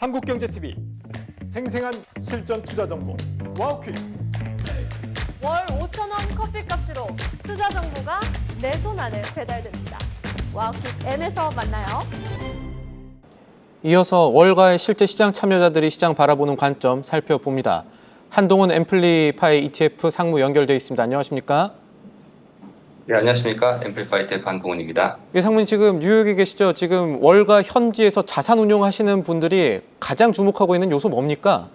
한국경제TV 생생한 실전 투자 정보 와우퀴. 월 5,000원 커피값으로 투자 정보가 내 손 안에 배달됩니다. 와우킥 N에서 만나요. 이어서 월가의 실제 시장 참여자들이 시장 바라보는 관점 살펴봅니다. 한동훈 앰플리파이 ETF 상무 연결되어 있습니다. 안녕하십니까? 네, 안녕하십니까. 앰플리파이 ETF 한동훈입니다. 예, 상무님 지금 뉴욕에 계시죠? 지금 월가 현지에서 자산 운용하시는 분들이 가장 주목하고 있는 요소 뭡니까?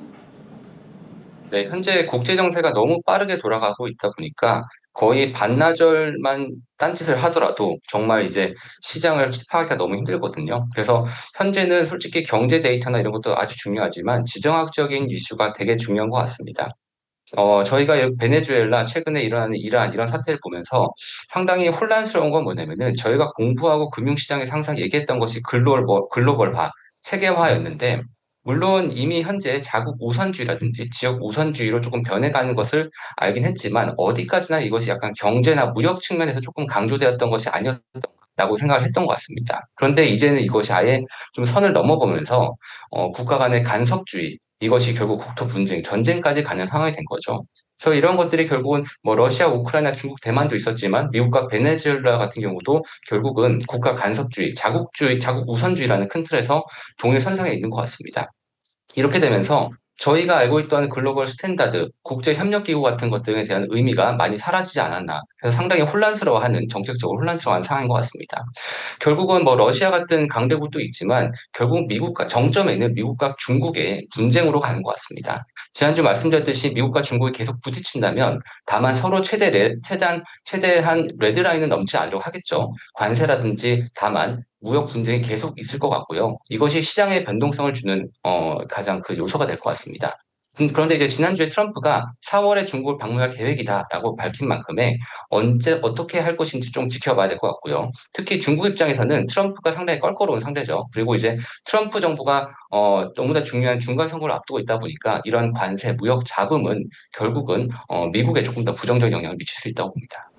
네, 현재 국제 정세가 너무 빠르게 돌아가고 있다 보니까 거의 반나절만 딴짓을 하더라도 정말 이제 시장을 파악하기가 너무 힘들거든요. 그래서 현재는 솔직히 경제 데이터나 이런 것도 아주 중요하지만 지정학적인 이슈가 되게 중요한 것 같습니다. 저희가 여기 베네수엘라 최근에 일어나는 이란 이런 사태를 보면서 상당히 혼란스러운 건 뭐냐면은 저희가 공부하고 금융시장에서 항상 얘기했던 것이 글로벌화, 세계화였는데 물론 이미 현재 자국 우선주의라든지 지역 우선주의로 조금 변해가는 것을 알긴 했지만 어디까지나 이것이 약간 경제나 무역 측면에서 조금 강조되었던 것이 아니었다고 생각을 했던 것 같습니다. 그런데 이제는 이것이 아예 좀 선을 넘어보면서 국가 간의 간섭주의 이것이 결국 국토 분쟁, 전쟁까지 가는 상황이 된 거죠. 그래서 이런 것들이 결국은 뭐 러시아, 우크라이나, 중국, 대만도 있었지만 미국과 베네수엘라 같은 경우도 결국은 국가 간섭주의, 자국주의, 자국 우선주의라는 큰 틀에서 동일선상에 있는 것 같습니다. 이렇게 되면서 저희가 알고 있던 글로벌 스탠다드, 국제협력기구 같은 것들에 대한 의미가 많이 사라지지 않았나. 그래서 상당히 혼란스러워하는, 정책적으로 혼란스러워하는 상황인 것 같습니다. 결국은 뭐 러시아 같은 강대국도 있지만 결국 미국과 정점에는 미국과 중국의 분쟁으로 가는 것 같습니다. 지난주 말씀드렸듯이 미국과 중국이 계속 부딪힌다면 다만 서로 최대한 레드라인은 넘지 않으려고 하겠죠. 관세라든지 다만 무역 분쟁이 계속 있을 것 같고요. 이것이 시장의 변동성을 주는 가장 그 요소가 될 것 같습니다. 그런데 이제 지난주에 트럼프가 4월에 중국을 방문할 계획이다라고 밝힌 만큼에 언제 어떻게 할 것인지 좀 지켜봐야 될 것 같고요. 특히 중국 입장에서는 트럼프가 상당히 껄끄러운 상대죠. 그리고 이제 트럼프 정부가 너무나 중요한 중간 선거를 앞두고 있다 보니까 이런 관세, 무역 잡음은 결국은 미국에 조금 더 부정적인 영향을 미칠 수 있다고 봅니다.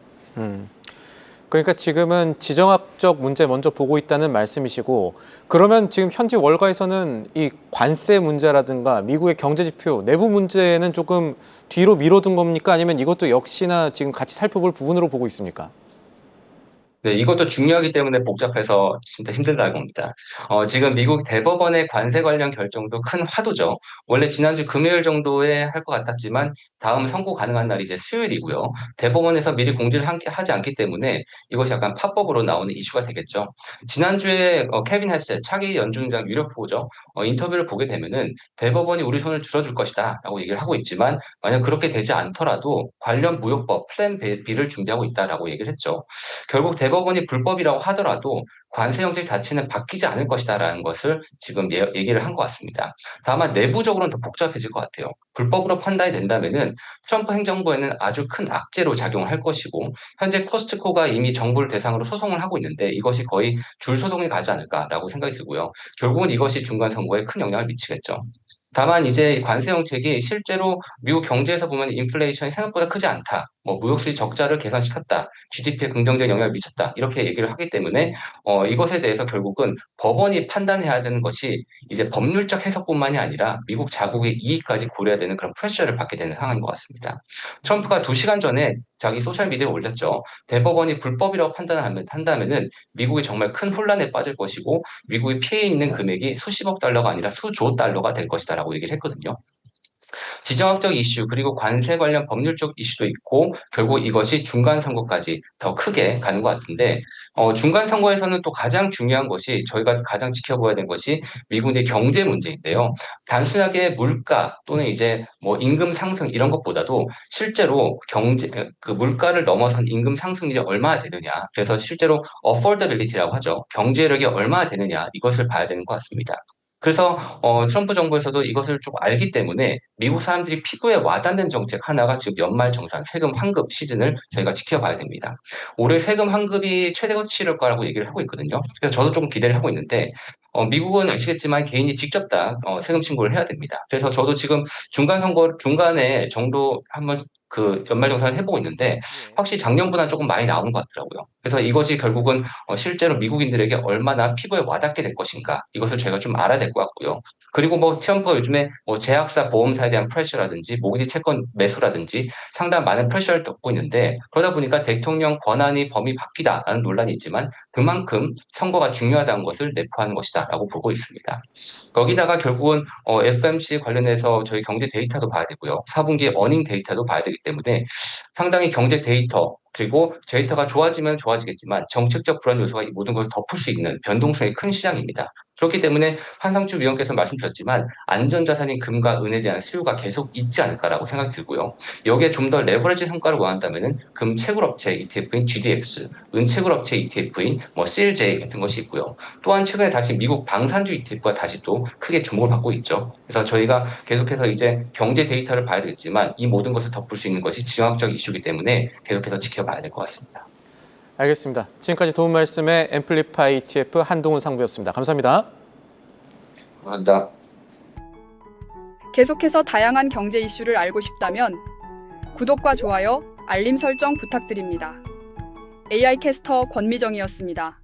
그러니까 지금은 지정학적 문제 먼저 보고 있다는 말씀이시고, 그러면 지금 현지 월가에서는 이 관세 문제라든가 미국의 경제 지표 내부 문제는 조금 뒤로 미뤄둔 겁니까? 아니면 이것도 역시나 지금 같이 살펴볼 부분으로 보고 있습니까? 네, 이것도 중요하기 때문에 복잡해서 진짜 힘들다고 봅니다. 지금 미국 대법원의 관세 관련 결정도 큰 화두죠. 원래 지난주 금요일 정도에 할 것 같았지만 다음 선고 가능한 날이 이제 수요일이고요. 대법원에서 미리 공지를 하지 않기 때문에 이것이 약간 팝법으로 나오는 이슈가 되겠죠. 지난주에 케빈 헤스 차기 연준장 유력 후보죠. 인터뷰를 보게 되면은 대법원이 우리 손을 들어줄 것이다라고 얘기를 하고 있지만 만약 그렇게 되지 않더라도 관련 무역법 플랜 B를 준비하고 있다라고 얘기를 했죠. 결국 대법원이 불법이라고 하더라도 관세 정책 자체는 바뀌지 않을 것이다라는 것을 지금 얘기를 한 것 같습니다. 다만 내부적으로는 더 복잡해질 것 같아요. 불법으로 판단이 된다면은 트럼프 행정부에는 아주 큰 악재로 작용을 할 것이고 현재 코스트코가 이미 정부를 대상으로 소송을 하고 있는데 이것이 거의 줄소송에 가지 않을까라고 생각이 들고요. 결국은 이것이 중간 선거에 큰 영향을 미치겠죠. 다만 이제 관세 정책이 실제로 미국 경제에서 보면 인플레이션이 생각보다 크지 않다. 뭐 무역수지 적자를 개선시켰다. GDP에 긍정적인 영향을 미쳤다. 이렇게 얘기를 하기 때문에 이것에 대해서 결국은 법원이 판단해야 되는 것이 이제 법률적 해석뿐만이 아니라 미국 자국의 이익까지 고려해야 되는 그런 프레셔를 받게 되는 상황인 것 같습니다. 트럼프가 2시간 전에 자기 소셜미디어에 올렸죠. 대법원이 불법이라고 판단한다면은 미국이 정말 큰 혼란에 빠질 것이고 미국이 피해 있는 금액이 수십억 달러가 아니라 수조 달러가 될 것이다라고 얘기를 했거든요. 지정학적 이슈 그리고 관세 관련 법률적 이슈도 있고 결국 이것이 중간 선거까지 더 크게 가는 것 같은데 중간 선거에서는 또 가장 중요한 것이 저희가 가장 지켜봐야 되는 것이 미국의 경제 문제인데요. 단순하게 물가 또는 이제 뭐 임금 상승 이런 것보다도 실제로 경제 그 물가를 넘어선 임금 상승률이 얼마나 되느냐. 그래서 실제로 affordability라고 하죠. 경제력이 얼마나 되느냐 이것을 봐야 되는 것 같습니다. 그래서 트럼프 정부에서도 이것을 좀 알기 때문에 미국 사람들이 피부에 와닿는 정책 하나가 지금 연말정산 세금 환급 시즌을 저희가 지켜봐야 됩니다. 올해 세금 환급이 최대치일 거라고 얘기를 하고 있거든요. 그래서 저도 조금 기대를 하고 있는데 미국은 아시겠지만 개인이 직접 다 세금 신고를 해야 됩니다. 그래서 저도 지금 중간에 정도 한번 그 연말정산을 해보고 있는데 확실히 작년보다는 조금 많이 나오는 것 같더라고요. 그래서 이것이 결국은 실제로 미국인들에게 얼마나 피부에 와닿게 될 것인가 이것을 저희가 좀 알아야 될 것 같고요. 그리고 뭐 트럼프가 요즘에 뭐 제약사 보험사에 대한 프레셔라든지 모기지 채권 매수라든지 상당히 많은 프레셔를 겪고 있는데 그러다 보니까 대통령 권한이 범위 바뀌다라는 논란이 있지만 그만큼 선거가 중요하다는 것을 내포하는 것이다라고 보고 있습니다. 거기다가 결국은 FMC 관련해서 저희 경제 데이터도 봐야 되고요. 4분기 어닝 데이터도 봐야 되기 때문에 상당히 경제 데이터 그리고 데이터가 좋아지면 좋아지겠지만 정책적 불안 요소가 이 모든 것을 덮을 수 있는 변동성이 큰 시장입니다. 그렇기 때문에 한상주 위원께서 말씀주셨지만 안전자산인 금과 은에 대한 수요가 계속 있지 않을까라고 생각이 들고요. 여기에 좀 더 레버리지 성과를 원한다면 금 채굴업체 ETF인 GDX, 은 채굴업체 ETF인 뭐 CLJ 같은 것이 있고요. 또한 최근에 다시 미국 방산주 ETF가 다시 또 크게 주목을 받고 있죠. 그래서 저희가 계속해서 이제 경제 데이터를 봐야 되겠지만 이 모든 것을 덮을 수 있는 것이 지정학적 이슈이기 때문에 계속해서 지켜봐야 될 것 같습니다. 알겠습니다. 지금까지 도움 말씀에 앰플리파이 ETF 한동훈 상부였습니다. 감사합니다. 감사합니다. 계속해서 다양한 경제 이슈를 알고 싶다면 구독과 좋아요, 알림 설정 부탁드립니다. AI 캐스터 권미정이었습니다.